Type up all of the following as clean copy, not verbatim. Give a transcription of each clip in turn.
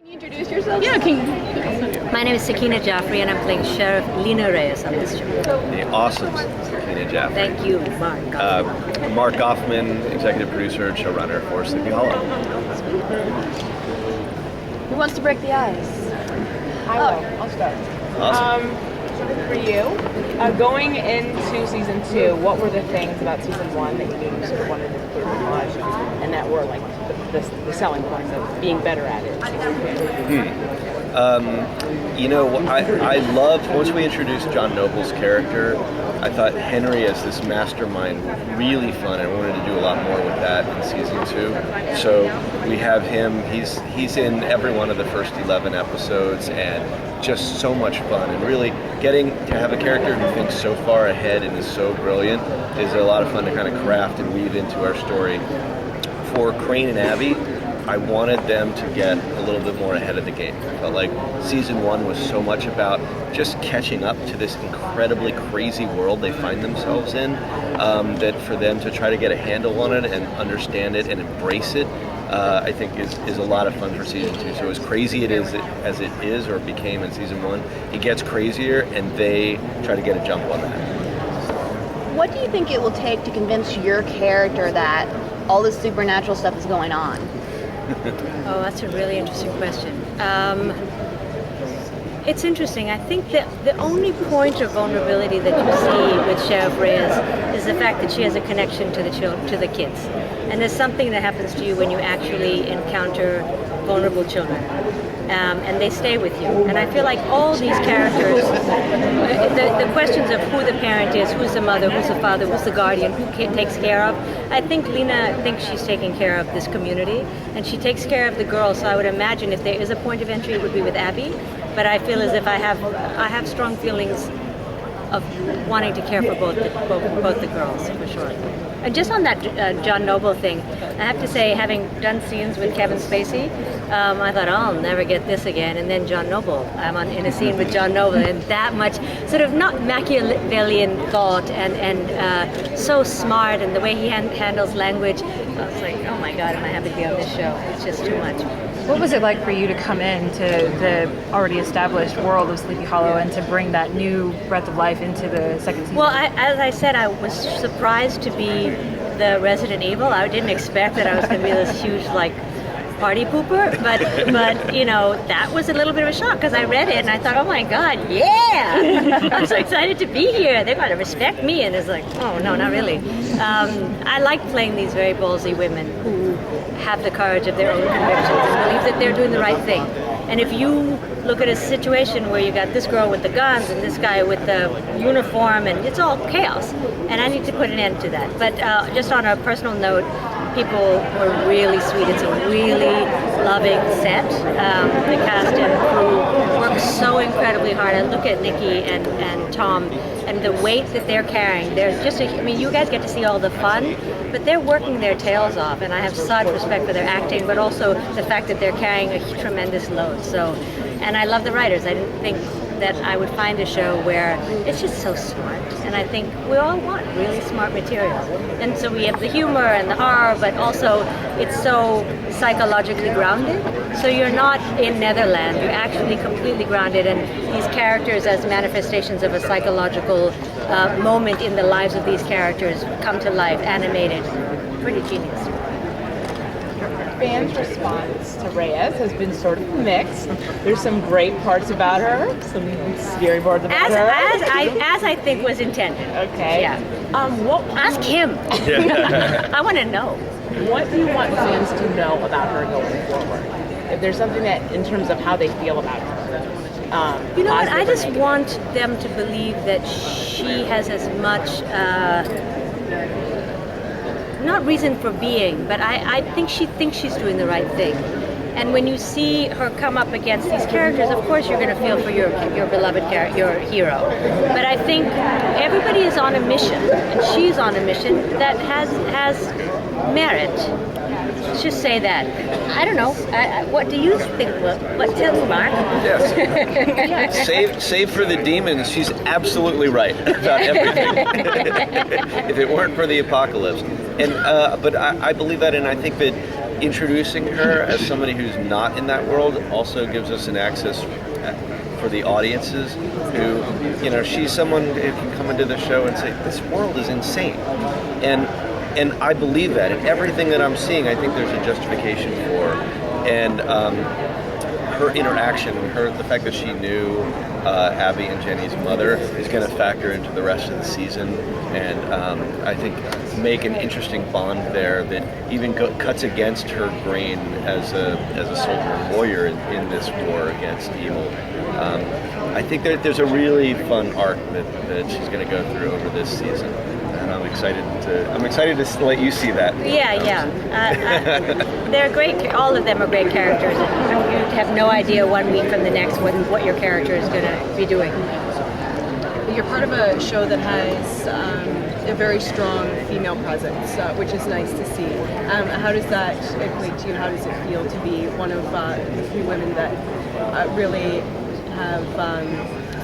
Introduce yourself? Yeah, My name is Sakina Jaffrey, and I'm playing Sheriff Lena Reyes on this show. The awesome Sakina Jaffrey. Thank you, Mark. Mark Goffman, executive producer and showrunner for Sleepy Hollow. Who wants to break the ice? I will. I'll start. Awesome. For you, going into season 2, what were the things about season 1 that you sort of wanted to improve upon, and that were like the selling points of being better at it? I loved, once we introduced John Noble's character, I thought Henry as this mastermind was really fun. I wanted to do a lot more with that in season 2. So we have him, he's in every one of the first 11 episodes, and just so much fun. And really getting to have a character who thinks so far ahead and is so brilliant is a lot of fun to kind of craft and weave into our story. For Crane and Abby, I wanted them to get a little bit more ahead of the game. I felt like season 1 was so much about just catching up to this incredibly crazy world they find themselves in, that for them to try to get a handle on it and understand it and embrace it, I think is a lot of fun for season 2. So as crazy it is as it is or became in season 1, it gets crazier and they try to get a jump on that. What do you think it will take to convince your character that all this supernatural stuff is going on? Oh, that's a really interesting question. It's interesting. I think that the only point of vulnerability that you see with Sheriff Reyes is the fact that she has a connection to the kids. And there's something that happens to you when you actually encounter vulnerable children. And they stay with you. And I feel like all these characters, the questions of who the parent is, who's the mother, who's the father, who's the guardian, who takes care of, I think Lena thinks she's taking care of this community, and she takes care of the girls. So I would imagine if there is a point of entry, it would be with Abby. But I feel as if I have strong feelings of wanting to care for both the girls, for sure. And just on that John Noble thing, I have to say, having done scenes with Kevin Spacey, I thought, oh, I'll never get this again. And then John Noble, I'm in a scene with John Noble, and that much sort of not Machiavellian thought, and so smart, and the way he handles language. I was like, oh my God, am I happy to be on this show? It's just too much. What was it like for you to come into the already established world of Sleepy Hollow and to bring that new breath of life into the second season? Well, as I said, I was surprised to be the Resident Evil. I didn't expect that I was going to be this huge, party pooper, but that was a little bit of a shock because I read it and I thought, oh my God, yeah! I'm so excited to be here. They gotta respect me, and it's like, oh no, not really. I like playing these very ballsy women who have the courage of their own convictions and believe that they're doing the right thing. And if you look at a situation where you got this girl with the guns and this guy with the uniform, and it's all chaos, and I need to put an end to that. But just on a personal note, people were really sweet. It's a really loving set. The cast and crew work so incredibly hard. I look at Nikki and Tom and the weight that they're carrying. They're just, you guys get to see all the fun, but they're working their tails off, and I have such respect for their acting, but also the fact that they're carrying a tremendous load. So, and I love the writers. I didn't think that I would find a show where it's just so smart, and I think we all want really smart material. And so we have the humor and the horror, but also it's so psychologically grounded. So you're not in Netherland, you're actually completely grounded, and these characters as manifestations of a psychological moment in the lives of these characters come to life, animated. Pretty genius. Fans' response to Reyes has been sort of mixed. There's some great parts about her, some scary parts about her. As I think was intended. Okay. Yeah. Ask him. I want to know. What do you want fans to know about her going forward? If there's something that, in terms of how they feel about her. You know what? I just want them to believe that she has as much. Not reason for being, but I think she thinks she's doing the right thing. And when you see her come up against these characters, of course you're going to feel for your beloved your hero. But I think everybody is on a mission, and she's on a mission that has merit. Let's just say that. I don't know. What do you think? What tell me, Mark? Yes. Save for the demons, she's absolutely right about everything. If it weren't for the apocalypse. But I believe that, and I think that introducing her as somebody who's not in that world also gives us an access for the audiences who, she's someone who can come into the show and say, this world is insane. And I believe that. And everything that I'm seeing, I think there's a justification for. And her interaction, the fact that she knew Abby and Jenny's mother is going to factor into the rest of the season, and I think make an interesting bond there that even cuts against her grain as a soldier and warrior in this war against evil. I think there's a really fun arc that she's going to go through over this season. And I'm excited to let you see that. Yeah. They're great. All of them are great characters. And you have no idea 1 week from the next what your character is going to be doing. You're part of a show that has a very strong female presence, which is nice to see. How does that equate to you? How does it feel to be one of the few women that really have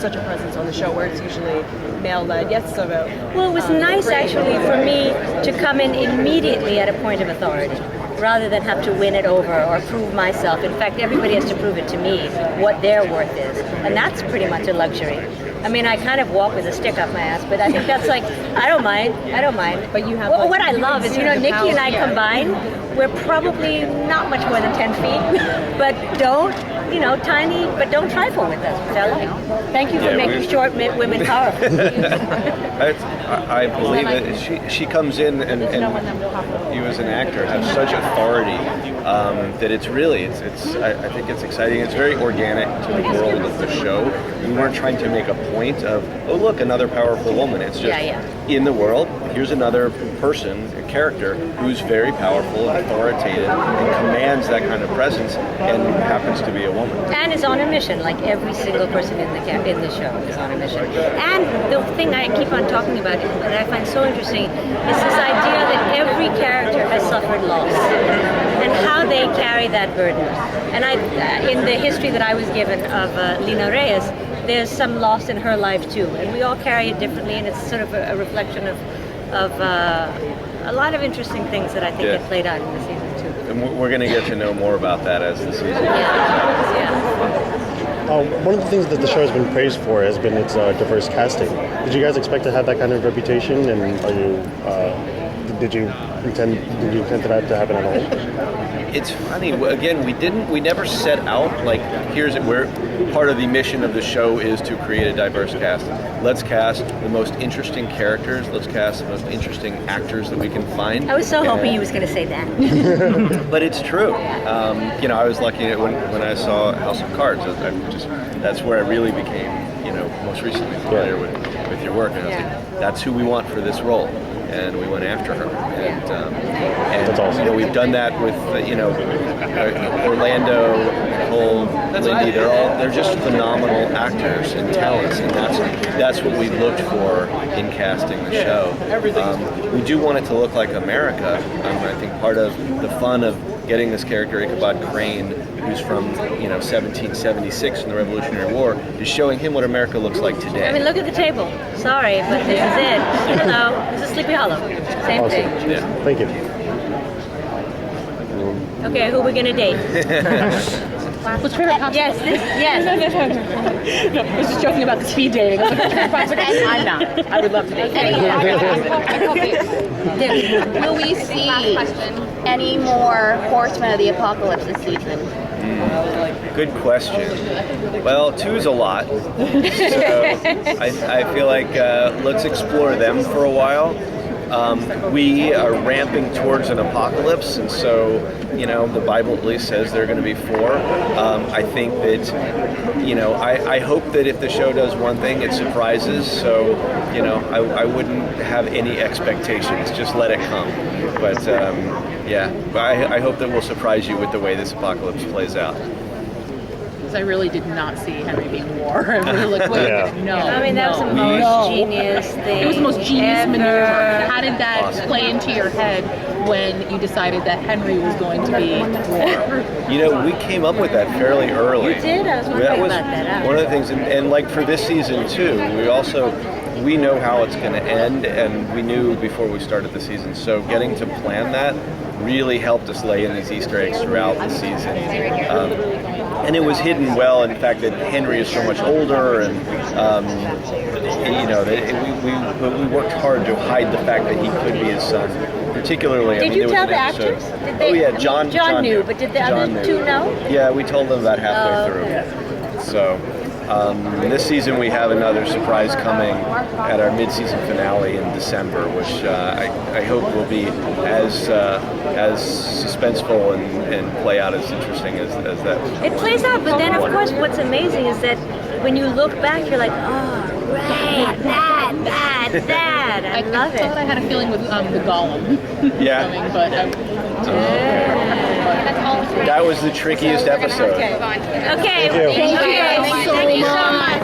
such a presence on the show, where it's usually male-led? Yes, so well, it was nice actually for me to come in immediately at a point of authority, rather than have to win it over or prove myself. In fact, everybody has to prove it to me what their worth is, and that's pretty much a luxury. I mean, I kind of walk with a stick up my ass, but I think that's like, I don't mind. But you have what I love is, Nikki and I combined, we're probably not much more than 10 feet, but tiny, but don't trifle with us, which I like. Thank you for making short women powerful. I believe that she comes in and you as an actor have such authority that it's I think it's exciting. It's very organic to the world of the show. We weren't trying to make a point of, oh look, another powerful woman. It's just in the world, here's another person, a character who's very powerful and authoritative and commands that kind of presence and happens to be a woman. And is on a mission, like every single person in the show is on a mission. And the thing I keep on talking about that I find so interesting is this idea that every character has suffered loss and how they carry that burden. And in the history that I was given of Lina Reyes, there's some loss in her life too, and we all carry it differently, and it's sort of a reflection of a lot of interesting things that I think get played out in the season too. And we're going to get to know more about that as the season goes on. One of the things that the show has been praised for has been its diverse casting. Did you guys expect to have that kind of reputation, and did you intend for that to happen at all? It's funny. Again, we never set out like, where part of the mission of the show is to create a diverse cast. Let's cast the most interesting characters. Let's cast the most interesting actors that we can find. I was so hoping he was going to say that. But it's true. I was lucky when I saw House of Cards. That's where I really became, most recently familiar with your work. And I was like, that's who we want for this role. And we went after her, and That's awesome. We've done that with Orlando, Nicole, Lindy. They're just phenomenal actors and talents, and that's what we looked for in casting the show. We do want it to look like America. I think part of the fun of getting this character Ichabod Crane, who's from 1776 in the Revolutionary War, is showing him what America looks like today. I mean, look at the table. Sorry, but this is it. Hello, this is Sleepy Hollow. Same thing. Yeah. Thank you. Okay, who are we gonna date? What's your favorite costume? Yes. No, I was just joking about the speed dating. I was like, I'm not. I would love to date. Will we see any more Horsemen of the Apocalypse this season? Good question. Well, 2 is a lot, so I feel like let's explore them for a while. We are ramping towards an apocalypse, and so, the Bible at least says there are going to be 4. I think that, I hope that if the show does one thing, it surprises, so, I wouldn't have any expectations, just let it come. But, I hope that we'll surprise you with the way this apocalypse plays out. I really did not see Henry being war. I really like, no. I mean, that was the most genius thing. It was the most genius ever. maneuver. How did that play into your head when you decided that Henry was going to be war? We came up with that fairly early. You did? I was wondering about that. One of the things, and like for this season too, we also we know how it's going to end, and we knew before we started the season. So getting to plan that really helped us lay in these Easter eggs throughout the season. And it was hidden well, in fact, that Henry is so much older, and we worked hard to hide the fact that he could be his son. Particularly, Did you tell the actors? Did they, oh yeah, John knew, but did the John other knew. two know? Yeah, we told them about halfway through. So this season we have another surprise coming at our mid-season finale in December, which I hope will be as suspenseful and play out as interesting as that. It plays out, but then of course what's amazing is that when you look back, you're like, oh, right, that. I love I thought I it. had a feeling with the Gollum Yeah. coming, but That was the trickiest episode. Okay. Thank you. Thank you so much.